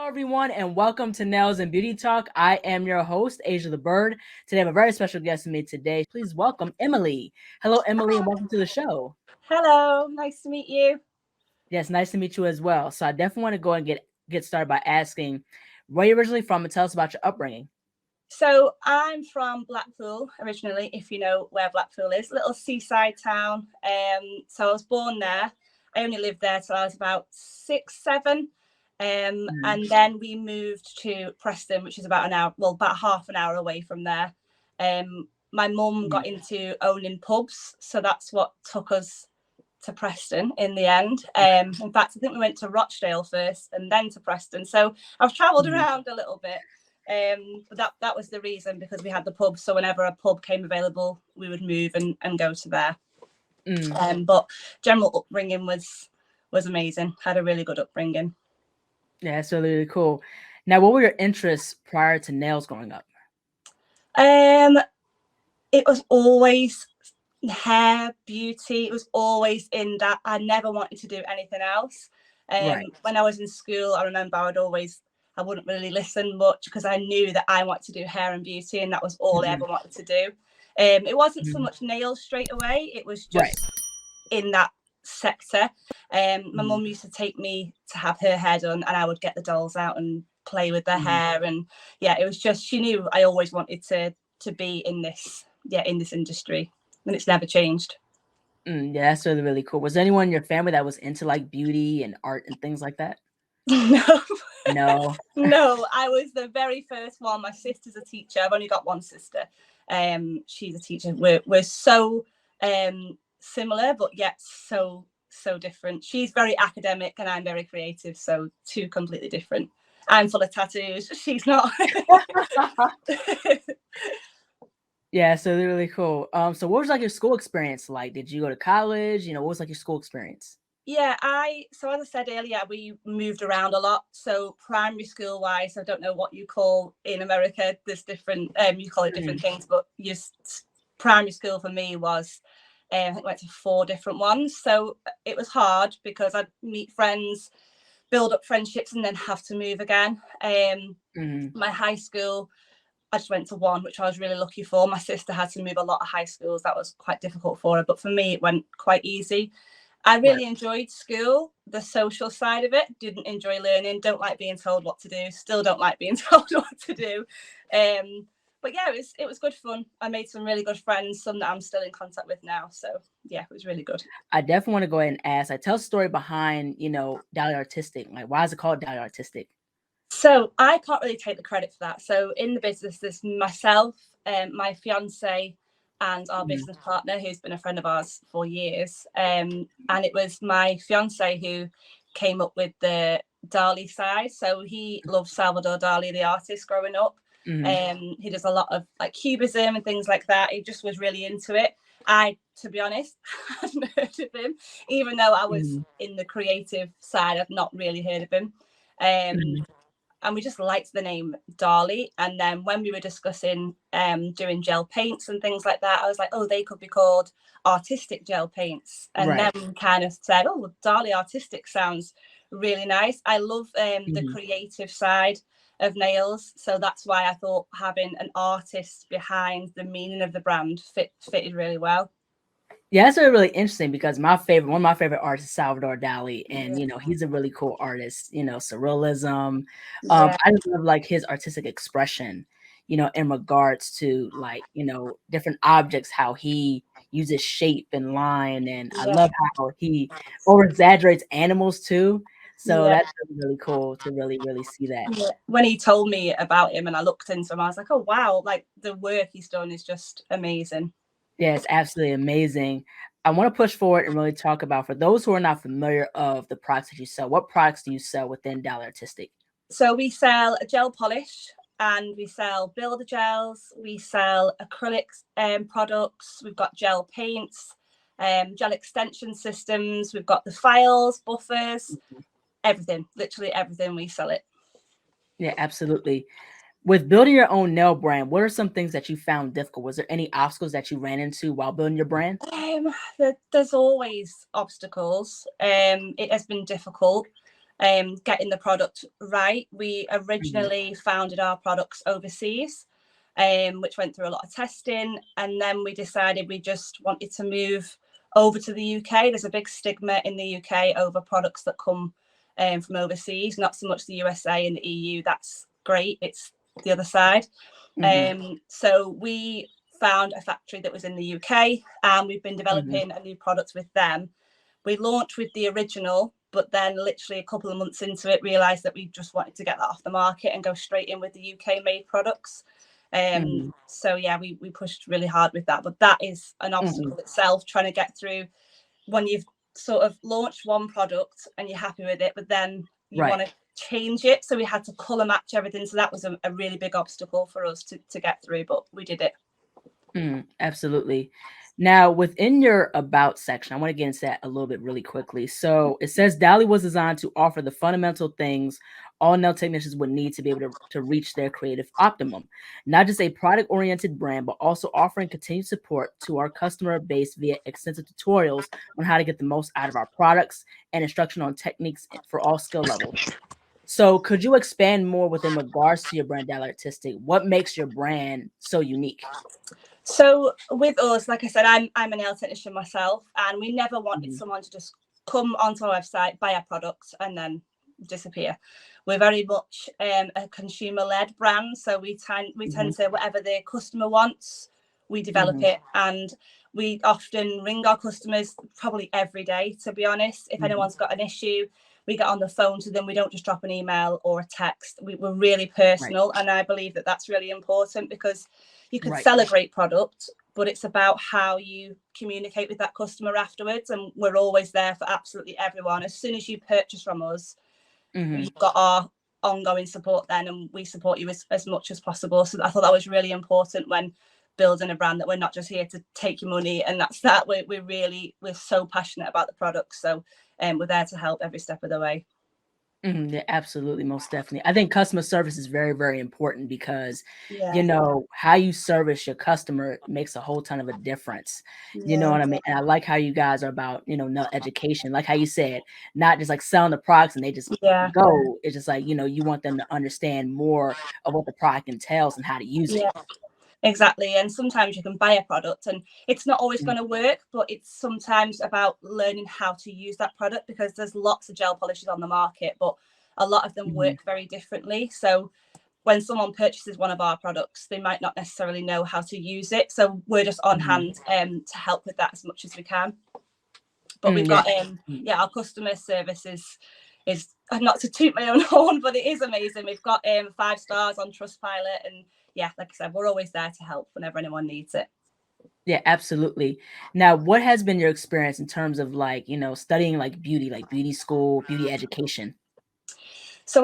everyone, and welcome to Nails and Beauty Talk. I am your host, Asia the Bird. Today, I have a very special guest with me today. Please welcome Emily. Hello, Emily, and welcome to the show. Hello, nice to meet you. Yes, nice to meet you as well. So, I definitely want to go and get started by asking where you're originally from and tell us about your upbringing. So I'm from Blackpool originally, if you know where Blackpool is, little seaside town. So I was born there. I only lived there till I was about 6, 7. And then we moved to Preston, which is about an hour, well, about half an hour away from there. My mum got into owning pubs, so that's what took us to Preston in the end. In fact, I think we went to Rochdale first and then to Preston. So I've travelled around a little bit. But that was the reason, because we had the pub. So whenever a pub came available, we would move and go to there. But general upbringing was amazing. Had a really good upbringing. Yeah, that's really, really cool. Now, what were your interests prior to nails growing up? It was always hair, beauty. It was always in that. I never wanted to do anything else. When I was in school, I remember I wouldn't really listen much because I knew that I wanted to do hair and beauty, and that was all I ever wanted to do. It wasn't so much nails straight away. It was just in that sector. My mum used to take me to have her hair done, and I would get the dolls out and play with their hair. And yeah, it was just, she knew I always wanted to be in this industry, and it's never changed. Yeah, that's really, really cool. Was there anyone in your family that was into like beauty and art and things like that? No. No, I was the very first one. My sister's a teacher. I've only got one sister. She's a teacher. We're so similar, but yet so different. She's very academic and I'm very creative, so two completely different. I'm full of tattoos. She's not. Yeah, so they're really cool. So what was like your school experience like? Did you go to college? What was like your school experience? Yeah, so as I said earlier, we moved around a lot. So primary school wise, I don't know what you call in America. There's different, you call it different things, but primary school for me was, I think I went to 4 different ones. So it was hard because I'd meet friends, build up friendships, and then have to move again. My high school, I just went to one, which I was really lucky for. My sister had to move a lot of high schools. That was quite difficult for her. But for me, it went quite easy. I really enjoyed school, the social side of it. Didn't enjoy learning, don't like being told what to do, still don't like being told what to do. But yeah, it was good fun. I made some really good friends, some that I'm still in contact with now. So yeah, it was really good. I definitely want to go ahead and ask, tell a story behind, Dali Artistic. Like, why is it called Dali Artistic? So I can't really take the credit for that. So in the business, there's myself, my fiance, and our business partner, who's been a friend of ours for years. And it was my fiance who came up with the Dali side. So he loved Salvador Dali, the artist, growing up. He does a lot of like cubism and things like that. He just was really into it. I, to be honest, hadn't heard of him, even though I was in the creative side. I've not really heard of him. And we just liked the name Dali. And then when we were discussing doing gel paints and things like that, I was like, oh, they could be called artistic gel paints. And then we kind of said, oh, Dali Artistic sounds really nice. I love the creative side of nails. So that's why I thought having an artist behind the meaning of the brand fitted really well. Yeah, that's really interesting because one of my favorite artists is Salvador Dali, and he's a really cool artist. Surrealism. I just love like his artistic expression. In regards to like different objects, how he uses shape and line, and I love how he over exaggerates animals too. So that's really cool to really see that. When he told me about him and I looked into him, I was like, oh wow, like the work he's done is just amazing. Yeah, it's absolutely amazing. I want to push forward and really talk about, for those who are not familiar of the products that you sell, what products do you sell within Dali Artistic? So we sell a gel polish and we sell builder gels. We sell acrylics products. We've got gel paints, gel extension systems. We've got the files, buffers, everything, literally everything, we sell it. Yeah, absolutely. With building your own nail brand, what are some things that you found difficult? Was there any obstacles that you ran into while building your brand? There's always obstacles. It has been difficult. getting the product right. We originally founded our products overseas, which went through a lot of testing, and then we decided we just wanted to move over to the UK. There's a big stigma in the UK over products that come from overseas, not so much the USA and the EU. That's great. It's the other side. So we found a factory that was in the UK, and we've been developing a new product with them. We launched with the original, but then literally a couple of months into it, realised that we just wanted to get that off the market and go straight in with the UK made products. So yeah, we pushed really hard with that, but that is an obstacle itself, trying to get through when you've sort of launched one product and you're happy with it, but then you want to change it. So we had to colour match everything. So that was a really big obstacle for us to get through, but we did it. Absolutely. Now, within your about section, I want to get into that a little bit really quickly. So it says Dali was designed to offer the fundamental things all nail technicians would need to be able to reach their creative optimum. Not just a product-oriented brand, but also offering continued support to our customer base via extensive tutorials on how to get the most out of our products and instruction on techniques for all skill levels. So could you expand more within regards to your brand, Dali Artistic? What makes your brand so unique? So with us, like I said, I'm a nail technician myself, and we never wanted someone to just come onto our website, buy our products, and then disappear. We're very much a consumer-led brand, so we tend to, whatever the customer wants, we develop it, and we often ring our customers probably every day, to be honest. If anyone's got an issue, we get on the phone to them. We don't just drop an email or a text. We're really personal, and I believe that that's really important, because you can sell a great product, but it's about how you communicate with that customer afterwards. And we're always there for absolutely everyone. As soon as you purchase from us, you've got our ongoing support then, and we support you as much as possible. So I thought that was really important when building a brand, that we're not just here to take your money and that's that. We're so passionate about the product. So we're there to help every step of the way. Yeah, absolutely, most definitely. I think customer service is very, very important, because you know how you service your customer makes a whole ton of a difference. You know what I mean? And I like how you guys are about, nail education, like how you said, not just like selling the products and they just go. It's just like, you want them to understand more of what the product entails and how to use it. Exactly. And sometimes you can buy a product and it's not always going to work, but it's sometimes about learning how to use that product, because there's lots of gel polishes on the market, but a lot of them work very differently. So when someone purchases one of our products, they might not necessarily know how to use it. So we're just on hand to help with that as much as we can. But we've got our customer service is not to toot my own horn, but it is amazing. We've got 5 stars on Trustpilot, and yeah, like I said, we're always there to help whenever anyone needs it. Yeah, absolutely. Now, what has been your experience in terms of like, studying like beauty school, beauty education? So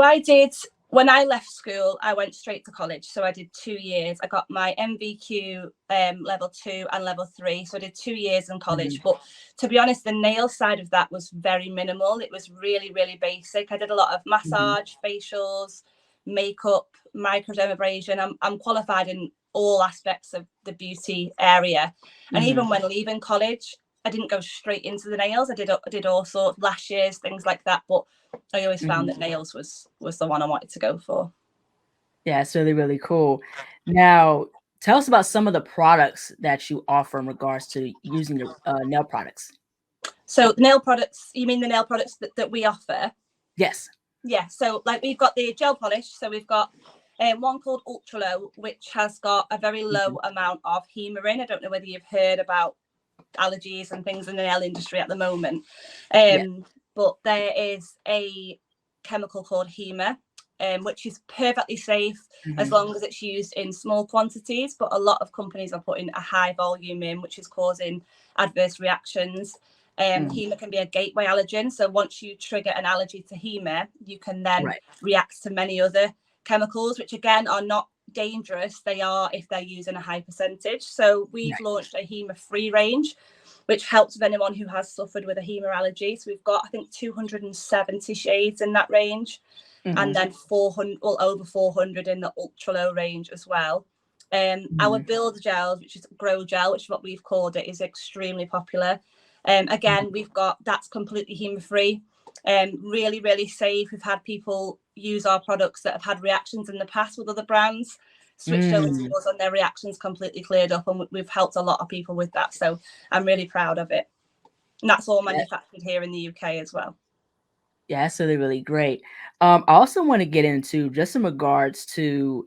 when I left school, I went straight to college. So I did 2 years. I got my MVQ level 2 and level 3. So I did 2 years in college. But to be honest, the nail side of that was very minimal. It was really, really basic. I did a lot of massage, facials, makeup, microdermabrasion. I'm qualified in all aspects of the beauty area. And even when leaving college, I didn't go straight into the nails. I did all sorts, lashes, things like that. But I always found that nails was the one I wanted to go for. Yeah, it's really, really cool. Now, tell us about some of the products that you offer in regards to using your nail products. So nail products, you mean the nail products that we offer? Yes. Yeah, so like we've got the gel polish. So we've got one called Ultra Low, which has got a very low amount of HEMA in. I don't know whether you've heard about allergies and things in the nail industry at the moment. But there is a chemical called HEMA, which is perfectly safe as long as it's used in small quantities. But a lot of companies are putting a high volume in, which is causing adverse reactions. HEMA can be a gateway allergen. So once you trigger an allergy to HEMA, you can then react to many other chemicals, which again are not dangerous. They are if they're used in a high percentage. So we've launched a HEMA-free range, which helps with anyone who has suffered with a HEMA allergy. So we've got, I think, 270 shades in that range, and then over 400 in the ultra low range as well. Our build gels, which is grow gel, which is what we've called it, is extremely popular. Again, that's completely HEMA free. Really, really safe. We've had people use our products that have had reactions in the past with other brands, switched over to us, and their reactions completely cleared up, and we've helped a lot of people with that. So I'm really proud of it. And that's all manufactured here in the UK as well. Yeah, that's really, really great. I also want to get into just in regards to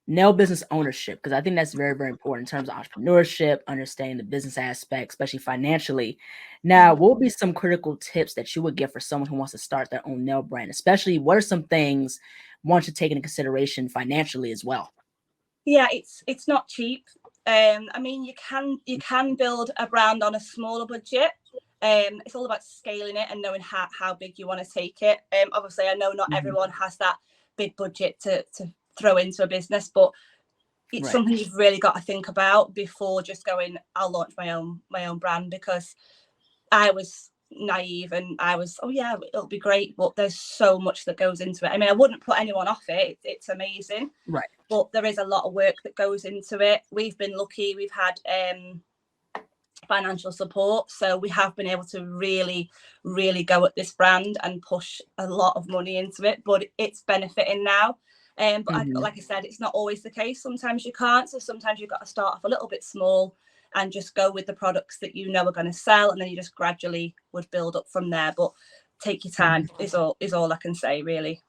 nail business ownership, because I think that's very, very important in terms of entrepreneurship, understanding the business aspect, especially financially. Now, what would be some critical tips that you would give for someone who wants to start their own nail brand? Especially, what are some things one should take into consideration financially as well? Yeah, it's not cheap. I mean, you can build a brand on a smaller budget. It's all about scaling it and knowing how big you want to take it. Obviously, I know not everyone has that big budget to throw into a business, but it's something you've really got to think about before just going, I'll launch my own brand, because I was naive and I was, oh yeah, it'll be great, but there's so much that goes into it. I mean, I wouldn't put anyone off it. It's amazing, Right? But there is a lot of work that goes into it. We've been lucky. We've had financial support, so we have been able to really, really go at this brand and push a lot of money into it. But it's benefiting now. But like I said, it's not always the case. Sometimes you can't. So sometimes you've got to start off a little bit small and just go with the products that you know are going to sell, and then you just gradually would build up from there. But take your time is all I can say, really.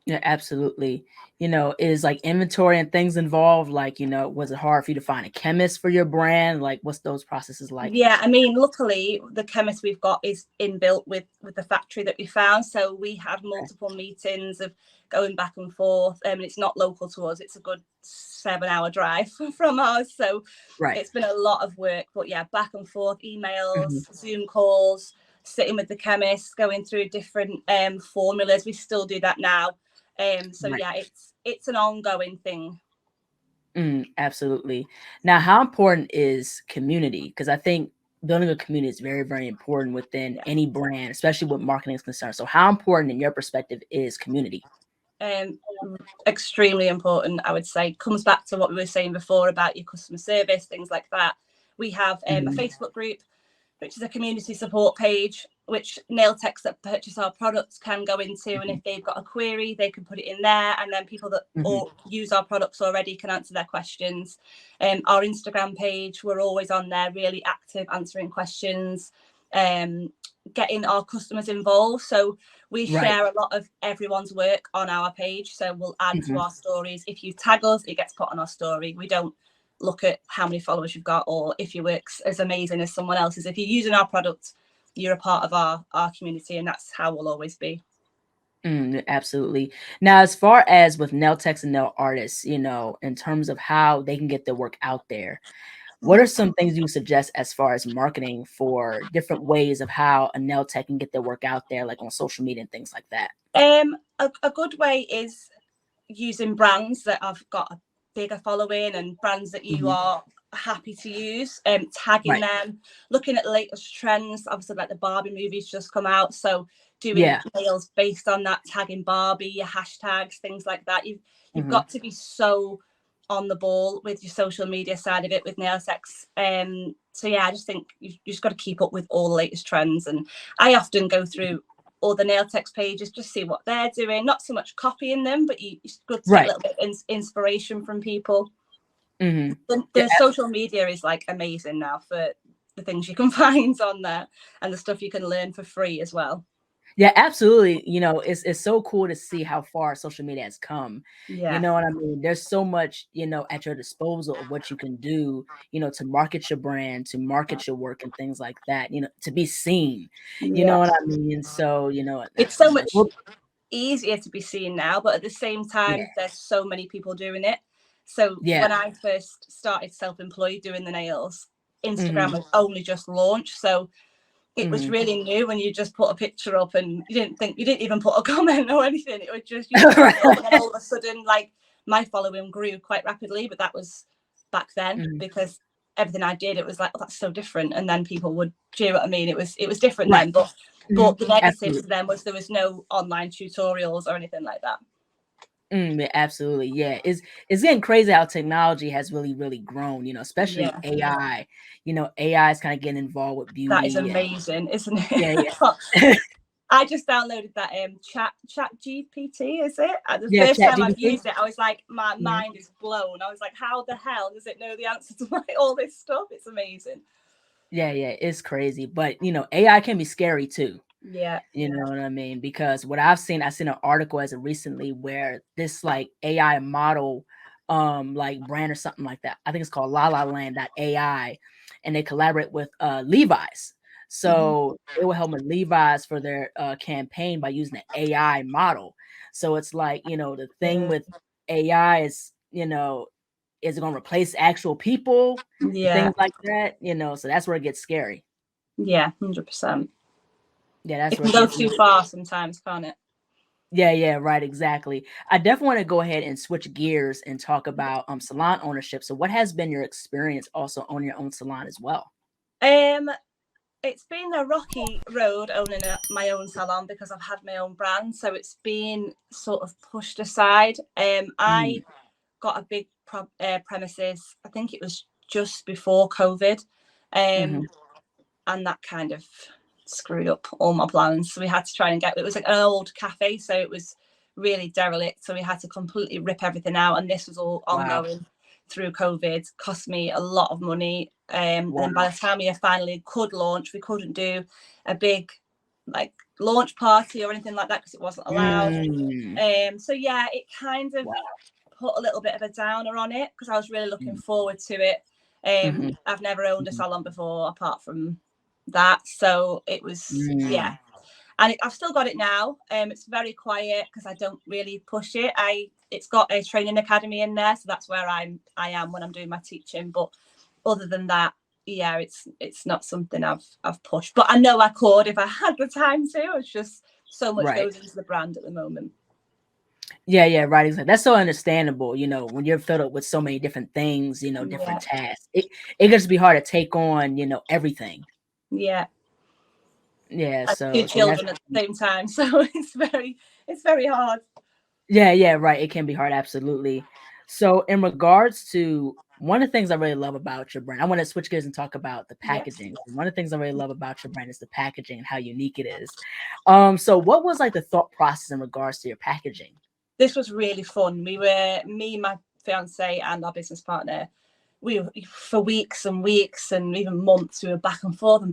Yeah, absolutely. Is like inventory and things involved? Like, was it hard for you to find a chemist for your brand? Like, what's those processes like? Yeah, I mean, luckily the chemist we've got is inbuilt with the factory that we found. So we had multiple meetings of going back and forth. And it's not local to us. It's a good 7-hour drive from ours. So it's been a lot of work. But yeah, back and forth, emails, Zoom calls, sitting with the chemist, going through different formulas. We still do that now. So yeah, it's an ongoing thing. Absolutely. Now, how important is community? Because I think building a community is very, very important within any brand, especially with marketing is concerned. So how important in your perspective is community? Extremely important, I would say. Comes back to what we were saying before about your customer service, things like that. We have a Facebook group, which is a community support page, which nail techs that purchase our products can go into. And if they've got a query, they can put it in there. And then people that use our products already can answer their questions. Our Instagram page, we're always on there, really active, answering questions, getting our customers involved. So we share a lot of everyone's work on our page. So we'll add to our stories. If you tag us, it gets put on our story. We don't look at how many followers you've got or if your work's as amazing as someone else's. If you're using our product, you're a part of our community, and that's how we'll always be. Absolutely. Now, as far as with nail techs and nail artists, in terms of how they can get their work out there, what are some things you suggest as far as marketing for different ways of how a nail tech can get their work out there, like on social media and things like that? A good way is using brands that have got a bigger following and brands that you are happy to use, tagging them, looking at the latest trends. Obviously, like the Barbie movie's just come out, so doing nails based on that, tagging Barbie, your hashtags, things like that. You've got to be so on the ball with your social media side of it with nail techs. So yeah, I just think you've just got to keep up with all the latest trends. And I often go through all the nail techs pages, just see what they're doing, not so much copying them, but it's good to get a little bit of inspiration from people. The social media is like amazing now for the things you can find on there and the stuff you can learn for free as well. Yeah, absolutely. It's so cool to see how far social media has come. You know what I mean? There's so much, at your disposal of what you can do, to market your brand, to market your work and things like that, to be seen. You know what I mean? So, it's so much easier to be seen now, but at the same time, there's so many people doing it. So when I first started self-employed doing the nails, Instagram was only just launched. So it was really new when you just put a picture up and you didn't even put a comment or anything. It was just, and then all of a sudden, like, my following grew quite rapidly, but that was back then because everything I did, it was like, oh, that's so different. And then people would, do you know what I mean? It was different then, but the negatives then was there was no online tutorials or anything like that. Absolutely. Yeah. It's getting crazy how technology has really, really grown, especially AI. AI is kind of getting involved with beauty. That is amazing, isn't it? Yeah. I just downloaded that chat GPT, is it? The Yeah, first chat time I've GPT. used it, I was like, my mind is blown. I was like, how the hell does it know the answer to all this stuff? It's amazing. Yeah, it's crazy. But AI can be scary too. Yeah. You know what I mean? Because what I've seen an article as of recently where this like AI model, like brand or something like that. I think it's called La La Land AI, and they collaborate with Levi's. So they will help with Levi's for their campaign by using an AI model. So it's like, the thing with AI is, is it going to replace actual people and Yeah. things like that? So that's where it gets scary. Yeah, 100%. Yeah, that's It where can it go gets too far sometimes, can't it? Yeah, right, exactly. I definitely want to go ahead and switch gears and talk about salon ownership. So what has been your experience also owning your own salon as well? It's been a rocky road owning my own salon because I've had my own brand, so it's been sort of pushed aside. I got a big premises, I think it was just before COVID, and that kind of screwed up all my plans. So we had to try and it was like an old cafe, so it was really derelict, so we had to completely rip everything out, and this was all ongoing through COVID. Cost me a lot of money, and by the time we finally could launch, we couldn't do a big like launch party or anything like that because it wasn't allowed. So yeah, it kind of put a little bit of a downer on it because I was really looking forward to it. I've never owned a salon before apart from that, so it was and I've still got it now. It's very quiet because I don't really push it. It's got a training academy in there, so that's where I am when I'm doing my teaching. But other than that, yeah, it's not something I've pushed. But I know I could if I had the time to. It's just so much goes into the brand at the moment. Yeah, right. Exactly. That's so understandable. When you're filled up with so many different things, different tasks, it gets to be hard to take on, everything. Yeah. Yeah. So 2 children at the same time, so it's very hard. Yeah, right. It can be hard, absolutely. So in regards to one of the things I really love about your brand, I want to switch gears and talk about the packaging. One of the things I really love about your brand is the packaging and how unique it is. So what was like the thought process in regards to your packaging? This was really fun. Me, my fiance, and our business partner, we were for weeks and weeks and even months, we were back and forth,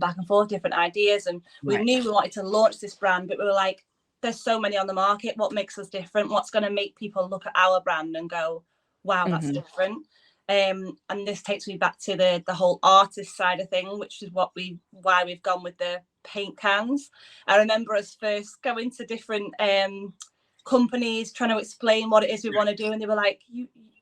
different ideas. And we knew we wanted to launch this brand, but we were like, there's so many on the market. What makes us different? What's going to make people look at our brand and go, wow, that's different? And this takes me back to the whole artist side of thing, which is why we've gone with the paint cans. I remember us first going to different companies trying to explain what it is we want to do, and they were like,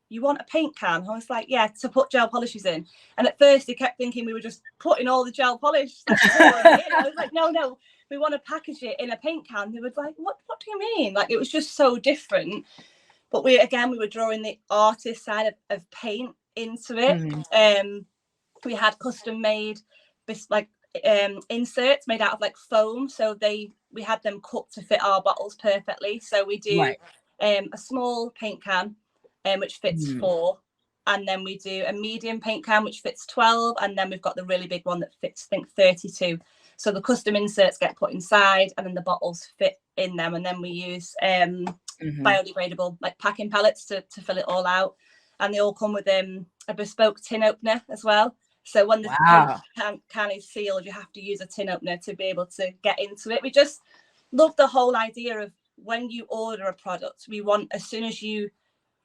you want a paint can? I was like, yeah, to put gel polishes in. And at first they kept thinking we were just putting all the gel polish like pouring it in. I was like, no, we want to package it in a paint can. They were like, what do you mean? Like, it was just so different. But we were drawing the artist side of paint into it. We had custom made inserts made out of like foam, so we had them cut to fit our bottles perfectly. So we do a small paint can which fits 4, and then we do a medium paint can which fits 12, and then we've got the really big one that fits, I think, 32. So the custom inserts get put inside and then the bottles fit in them, and then we use biodegradable like packing pellets to fill it all out, and they all come with a bespoke tin opener as well. So when the can is sealed, you have to use a tin opener to be able to get into it. We just love the whole idea of when you order a product, we want, as soon as you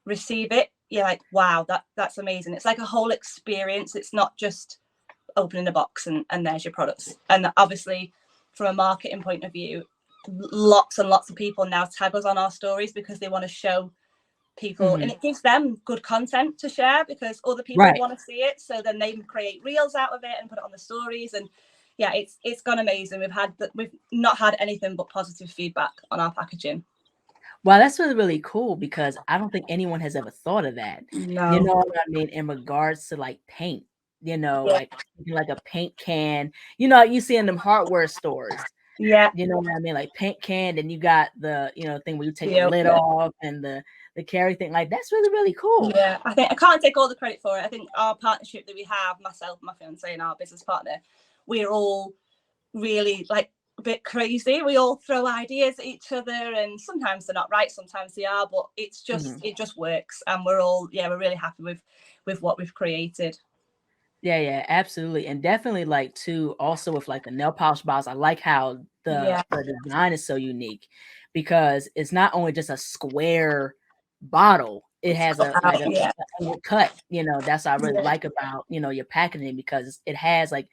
receive it, you're like, wow, that's amazing. It's like a whole experience. It's not just opening a box and there's your products. And obviously, from a marketing point of view, lots and lots of people now tag us on our stories because they want to show people, and it gives them good content to share because other people want to see it, so then they can create reels out of it and put it on the stories. And yeah, it's gone amazing. We've not had anything but positive feedback on our packaging. Wow, that's really cool because I don't think anyone has ever thought of that. No. You know what I mean? In regards to like paint, like a paint can, you see in them hardware stores. Yeah. You know what I mean? Like paint can, and you got the, thing where you take the lid off and the carry thing. Like, that's really cool. Yeah, I think I can't take all the credit for it. I think our partnership that we have, myself, my fiance, and our business partner, we're all really like a bit crazy. We all throw ideas at each other, and sometimes they're not right, sometimes they are, but it's just it just works, and we're really happy with what we've created. Yeah, absolutely. And definitely like too, also with like the nail polish bottles, I like how the design is so unique because it's not only just a square bottle, it has a cut, that's what I really like about, your packaging because it has like,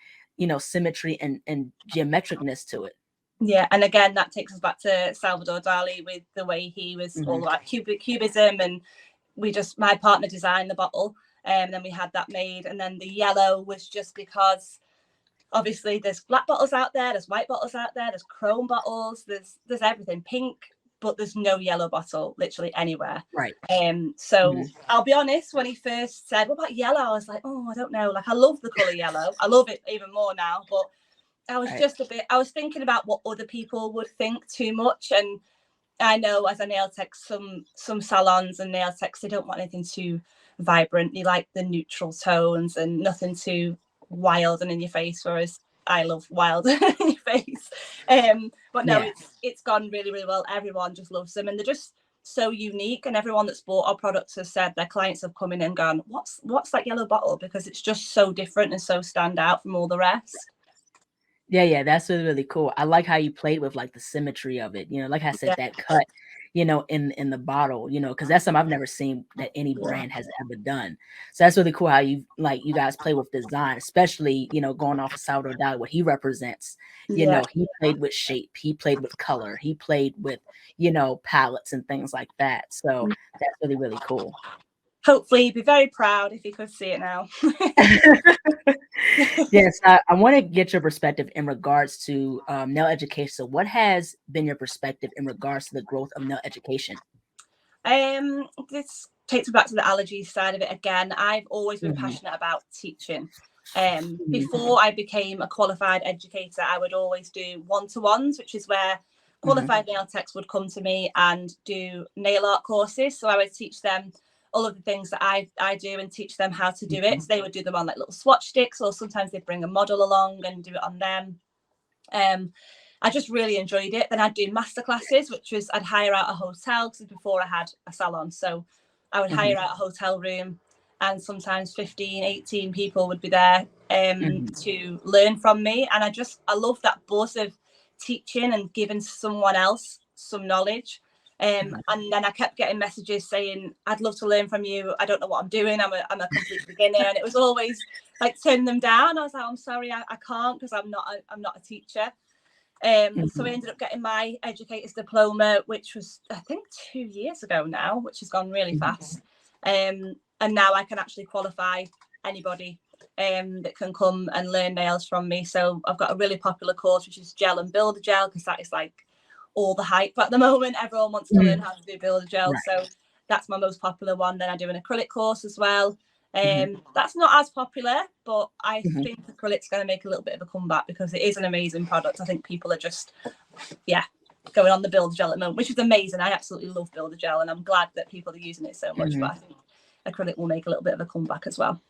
symmetry and geometricness to it. Yeah, and again, that takes us back to Salvador Dali with the way he was all about cubism, and my partner designed the bottle, and then we had that made, and then the yellow was just because obviously there's black bottles out there, there's white bottles out there, there's chrome bottles, there's everything pink, but there's no yellow bottle literally anywhere. Right. So I'll be honest, when he first said, what about yellow? I was like, oh, I don't know. Like, I love the color yellow. I love it even more now, but I was just I was thinking about what other people would think too much. And I know as a nail tech, some salons and nail techs, they don't want anything too vibrant. They like the neutral tones and nothing too wild and in your face, whereas I love wild in your face. But no, it's gone really, really well. Everyone just loves them, and they're just so unique. And everyone that's bought our products has said their clients have come in and gone, what's that yellow bottle? Because it's just so different and so stand out from all the rest. Yeah, that's really, really cool. I like how you played with like the symmetry of it. Like I said, that cut, in the bottle, because that's something I've never seen that any brand has ever done. So that's really cool how you guys play with design, especially, going off of Salvador Dali, what he represents. He played with shape, he played with color, he played with, palettes and things like that. So that's really, really cool. Hopefully he'd be very proud if he could see it now. Yes, I want to get your perspective in regards to nail education. So what has been your perspective in regards to the growth of nail education? This takes me back to the allergy side of it again. I've always been passionate about teaching. Before I became a qualified educator, I would always do one-to-ones, which is where qualified nail techs would come to me and do nail art courses. So I would teach them all of the things that I do and teach them how to do it. So they would do them on like little swatch sticks, or sometimes they'd bring a model along and do it on them. I just really enjoyed it. Then I'd do masterclasses, which was I'd hire out a hotel, because before I had a salon. So I would hire out a hotel room, and sometimes 15, 18 people would be there to learn from me. And I love that buzz of teaching and giving someone else some knowledge. And then I kept getting messages saying, I'd love to learn from you. I don't know what I'm doing. I'm a complete beginner. And it was always like turning them down. I was like, I'm sorry, I can't, because I'm not a teacher. So I ended up getting my educator's diploma, which was, I think, 2 years ago now, which has gone really fast. And now I can actually qualify anybody that can come and learn nails from me. So I've got a really popular course, which is gel and builder gel, because that is like all the hype at the moment. Everyone wants to learn how to do builder gel. So that's my most popular one. Then I do an acrylic course as well. That's not as popular, but I think acrylic's going to make a little bit of a comeback, because it is an amazing product. I think people are just, going on the builder gel at the moment, which is amazing. I absolutely love builder gel, and I'm glad that people are using it so much. But I think acrylic will make a little bit of a comeback as well.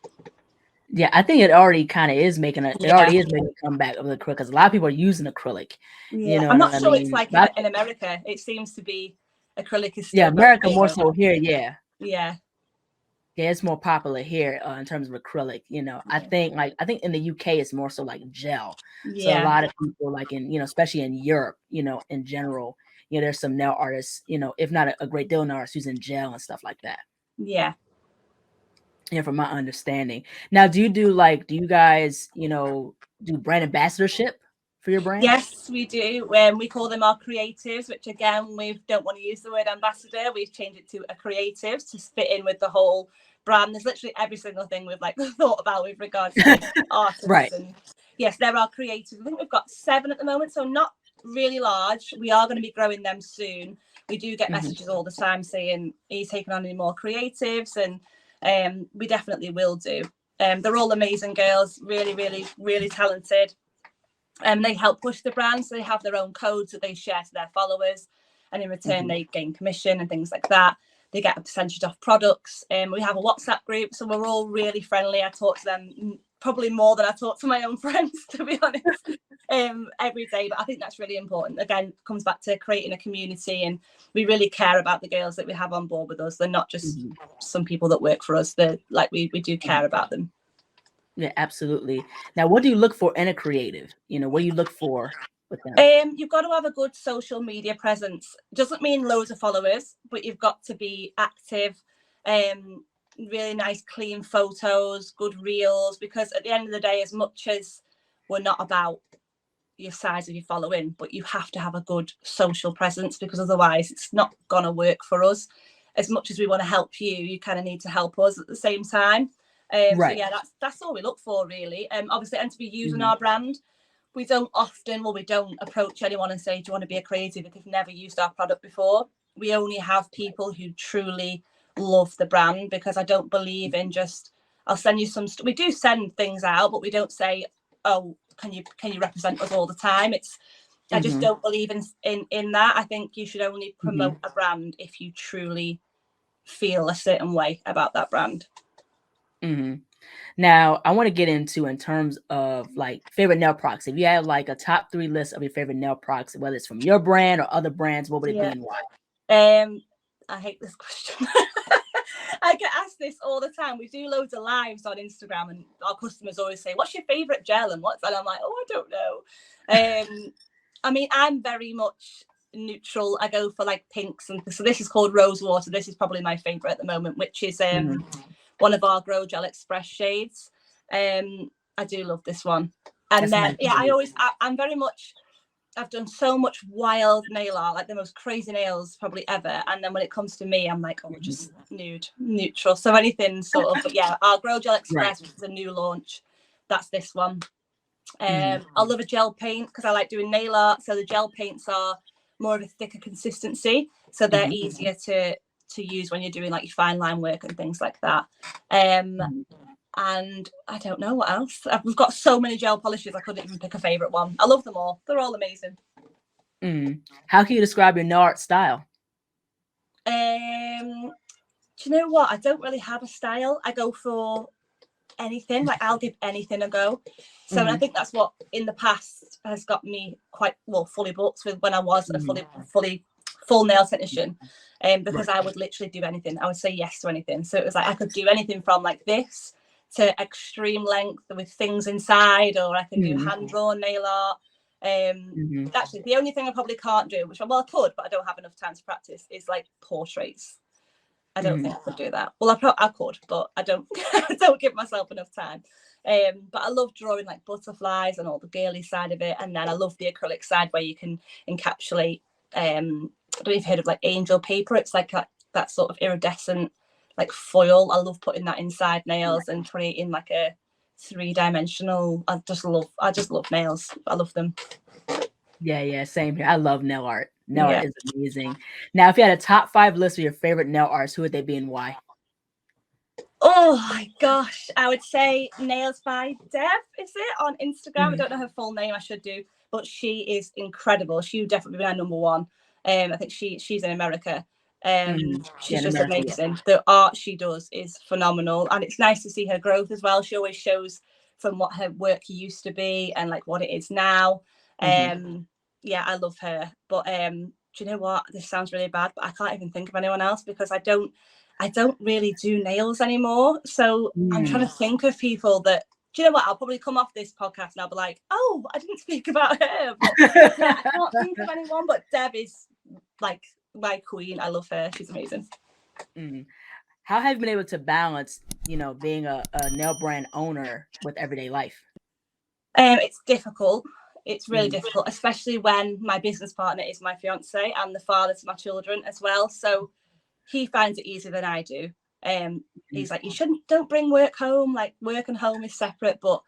Yeah, I think it already kind of is making it already is making a comeback of the acrylic, because a lot of people are using acrylic. I'm not sure it's like in America. It seems to be acrylic is still America more so here. Yeah, it's more popular here in terms of acrylic. I think in the UK it's more so like gel. So a lot of people like in especially in Europe, in general, there's some nail artists, if not a great deal of nail artists using gel and stuff like that. From my understanding. Now, do you guys, do brand ambassadorship for your brand? Yes, we do. We call them our creatives, which again, we don't want to use the word ambassador. We've changed it to a creatives to fit in with the whole brand. There's literally every single thing we've thought about with regards to artists. Right. And yes, there are creatives. I think we've got 7 at the moment, so not really large. We are going to be growing them soon. We do get messages all the time saying, are you taking on any more creatives? And we definitely will do. They're all amazing girls, really, really, really talented. They help push the brand, so they have their own codes that they share to their followers, and in return they gain commission and things like that. They get a percentage off products. We have a WhatsApp group, so we're all really friendly. I talk to them probably more than I talk to my own friends, to be honest, every day. But I think that's really important. Again, comes back to creating a community, and we really care about the girls that we have on board with us. They're not just some people that work for us. They're like, we do care about them. Yeah, absolutely. Now, what do you look for in a creative? What do you look for with them? You've got to have a good social media presence. Doesn't mean loads of followers, but you've got to be active. Really nice, clean photos, good reels, because at the end of the day, as much as we're not about your size of your following, but you have to have a good social presence, because otherwise it's not gonna work for us. As much as we want to help you, you kind of need to help us at the same time. So yeah, that's all we look for, really. Obviously, and to be using our brand. We don't approach anyone and say, do you want to be a creative if they've never used our product before? We only have people who truly love the brand, because I don't believe in just, I'll send you some, we do send things out, but we don't say, oh, can you represent us all the time? I just don't believe in that. I think you should only promote a brand if you truly feel a certain way about that brand. Now, I want to get into, in terms of like favorite nail products. If you had like a top 3 list of your favorite nail products, whether it's from your brand or other brands, what would it be and why? I hate this question. I get asked this all the time. We do loads of lives on Instagram, and our customers always say, what's your favorite gel and what's that? I'm like, I don't know. I mean, I'm very much neutral. I go for like pinks, and so this is called Rose Water. This is probably my favorite at the moment, which is one of our Grow Gel Express shades. I do love this one. And then I'm very much, I've done so much wild nail art, like the most crazy nails probably ever. And then when it comes to me, I'm like, just neutral. So anything sort of, but yeah, our Grow Gel Express, which is a new launch, that's this one. I love a gel paint because I like doing nail art. So the gel paints are more of a thicker consistency. So they're easier to use when you're doing like your fine line work and things like that. And I don't know what else. We've got so many gel polishes, I couldn't even pick a favorite one. I love them all. They're all amazing. How can you describe your nail art style? Do you know what? I don't really have a style. I go for anything. Like, I'll give anything a go. So I think that's what in the past has got me quite fully booked with when I was a full nail technician. Because I would literally do anything. I would say yes to anything. So it was like I could do anything from like this to extreme length with things inside, or I can do hand drawn nail art. Actually, the only thing I probably can't do, which I could, but I don't have enough time to practice, is like portraits. I don't think I could do that. Well, I could, but I don't. I don't give myself enough time. But I love drawing like butterflies and all the girly side of it, and then I love the acrylic side where you can encapsulate. I don't know if you've heard of like angel paper. It's like that sort of iridescent like foil. I love putting that inside nails and creating like a 3-dimensional. I just love nails. I love them. Yeah, same here. I love nail art. Nail art is amazing. Now, if you had a top 5 list of your favorite nail artists, who would they be and why? Oh my gosh, I would say Nails by Dev, is it, on Instagram? I don't know her full name, I should do, but she is incredible. She would definitely be my number one. I think she's in America. She's just amazing. The art she does is phenomenal, and it's nice to see her growth as well. She always shows from what her work used to be and like what it is now. Yeah, I love her. But do you know what? This sounds really bad, but I can't even think of anyone else because I don't really do nails anymore. So I'm trying to think of people that, do you know what? I'll probably come off this podcast and I'll be like, oh, I didn't speak about her. But yeah, I can't think of anyone, but Deb is like my queen. I love her. She's amazing. How have you been able to balance, being a nail brand owner with everyday life? It's difficult. It's really difficult, especially when my business partner is my fiance and the father to my children as well. So he finds it easier than I do. He's like, don't bring work home. Like, work and home is separate. But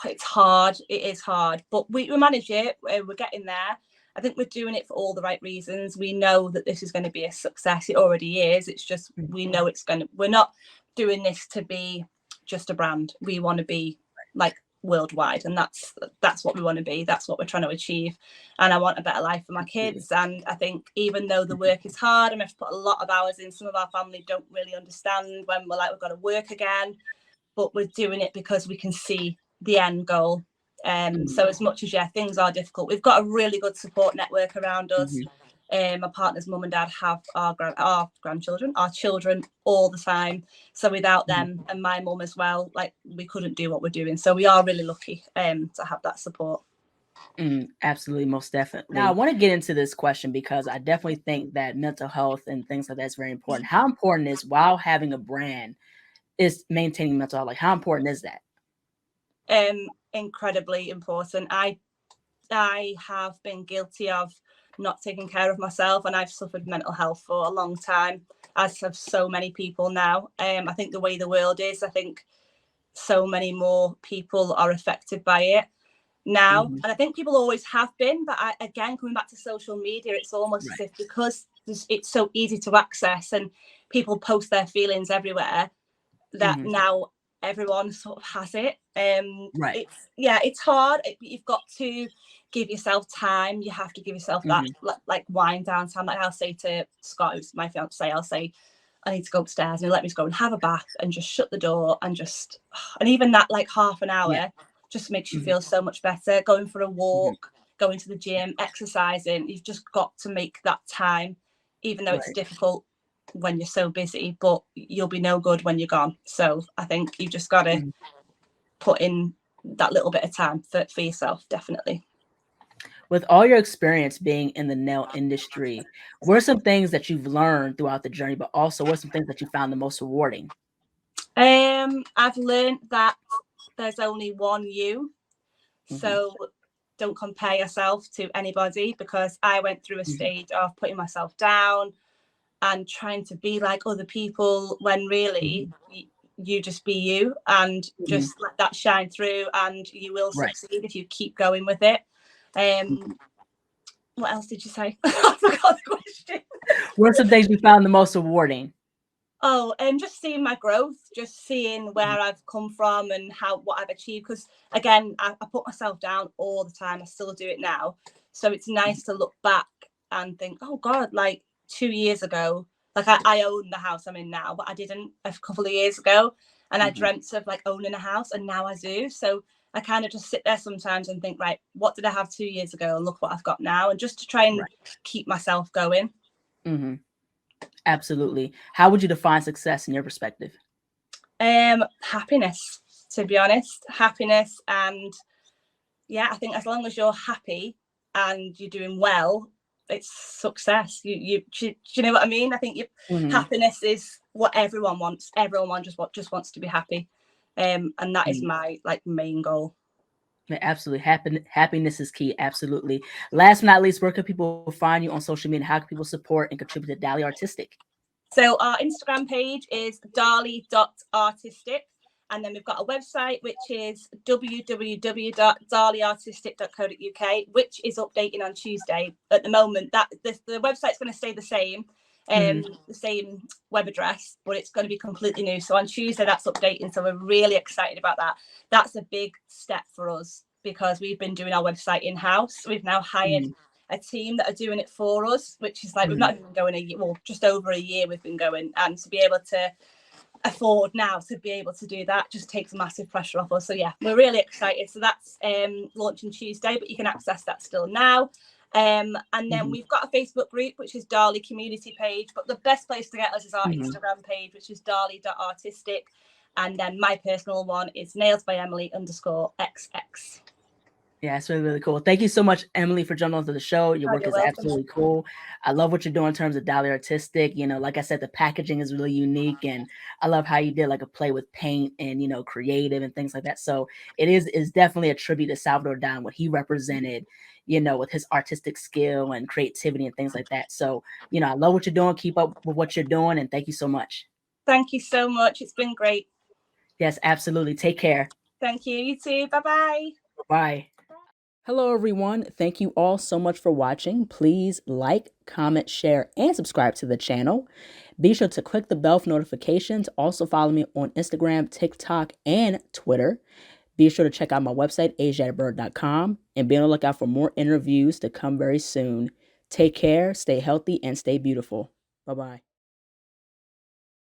it's hard. It is hard. But we manage it. We're getting there. I think we're doing it for all the right reasons. We know that this is going to be a success. It already is. It's just we know we're not doing this to be just a brand. We want to be like worldwide, and that's what we want to be. That's what we're trying to achieve, and I want a better life for my kids. And I think even though the work is hard and we have to put a lot of hours in, some of our family don't really understand when we're like, we've got to work again. but we're doing it because we can see the end goal. So as much as things are difficult, we've got a really good support network around us. My partner's mum and dad have our grandchildren, our children all the time. So without them, and my mum as well, like, we couldn't do what we're doing. So we are really lucky to have that support. Absolutely, most definitely. Now, I want to get into this question because I definitely think that mental health and things like that is very important. How important is, while having a brand, is maintaining mental health? Like, how important is that? Incredibly important. I have been guilty of not taking care of myself, and I've suffered mental health for a long time, as have so many people now. I think the way the world is, I think so many more people are affected by it now, and I think people always have been, but again, coming back to social media, it's almost as if because it's so easy to access and people post their feelings everywhere, that now everyone sort of has it. It's hard. You've got to give yourself time. You have to give yourself that like wind down time. Like I'll say to Scott, who's my fiance, I'll say, I need to go upstairs, and he'll let me go and have a bath and just shut the door and even that, like, half an hour just makes you feel so much better. Going for a walk, going to the gym, exercising, you've just got to make that time, even though it's difficult when you're so busy, but you'll be no good when you're gone. So I think you've just got to put in that little bit of time for yourself, definitely. With all your experience being in the nail industry, what are some things that you've learned throughout the journey, but also what are some things that you found the most rewarding? I've learned that there's only one you. So don't compare yourself to anybody, because I went through a stage of putting myself down and trying to be like other people, when really you just be you, and just let that shine through, and you will succeed if you keep going with it. What else did you say? I forgot the question. What are some things you found the most rewarding? Just seeing my growth, just seeing where I've come from and what I've achieved. Because again, I put myself down all the time. I still do it now. So it's nice to look back and think, oh God, like 2 years ago, like I own the house I'm in now, but I didn't a couple of years ago. And I dreamt of like owning a house, and now I do. So I kind of just sit there sometimes and think, right, what did I have 2 years ago? And look what I've got now. And just to try and keep myself going. Absolutely. How would you define success in your perspective? Happiness, to be honest. Happiness. And I think as long as you're happy and you're doing well, it's success. Do you know what I mean? I think happiness is what everyone wants. Everyone just wants to be happy. And that is my main goal. Absolutely. Happiness is key. Absolutely. Last but not least, where can people find you on social media? How can people support and contribute to Dali Artistic? So our Instagram page is dali.artistic. And then we've got a website, which is www.daliartistic.co.uk, which is updating on Tuesday. At the moment, that the website's going to stay the same, the same web address, but it's going to be completely new. So on Tuesday, that's updating. So we're really excited about that. That's a big step for us, because we've been doing our website in-house. We've now hired a team that are doing it for us, which is like, we've not even been going a year, well, just over a year we've been going, and to be able to afford now to be able to do that just takes massive pressure off us. So we're really excited. So that's launching Tuesday, but you can access that still now. And then we've got a Facebook group, which is Dali community page, but the best place to get us is our Instagram page, which is dali.artistic. And then my personal one is nailsbyemily_xx. Yeah, it's really, really cool. Thank you so much, Emily, for jumping onto the show. Your work is absolutely cool. I love what you're doing in terms of Dali Artistic. You know, like I said, the packaging is really unique, and I love how you did like a play with paint and, you know, creative and things like that. So it's definitely a tribute to Salvador Dali, what he represented, you know, with his artistic skill and creativity and things like that. So, you know, I love what you're doing. Keep up with what you're doing, and thank you so much. Thank you so much. It's been great. Yes, absolutely. Take care. Thank you. You too. Bye-bye. Bye. Hello, everyone. Thank you all so much for watching. Please like, comment, share, and subscribe to the channel. Be sure to click the bell for notifications. Also follow me on Instagram, TikTok, and Twitter. Be sure to check out my website, ASIATHABIRD.com, and be on the lookout for more interviews to come very soon. Take care, stay healthy, and stay beautiful. Bye-bye.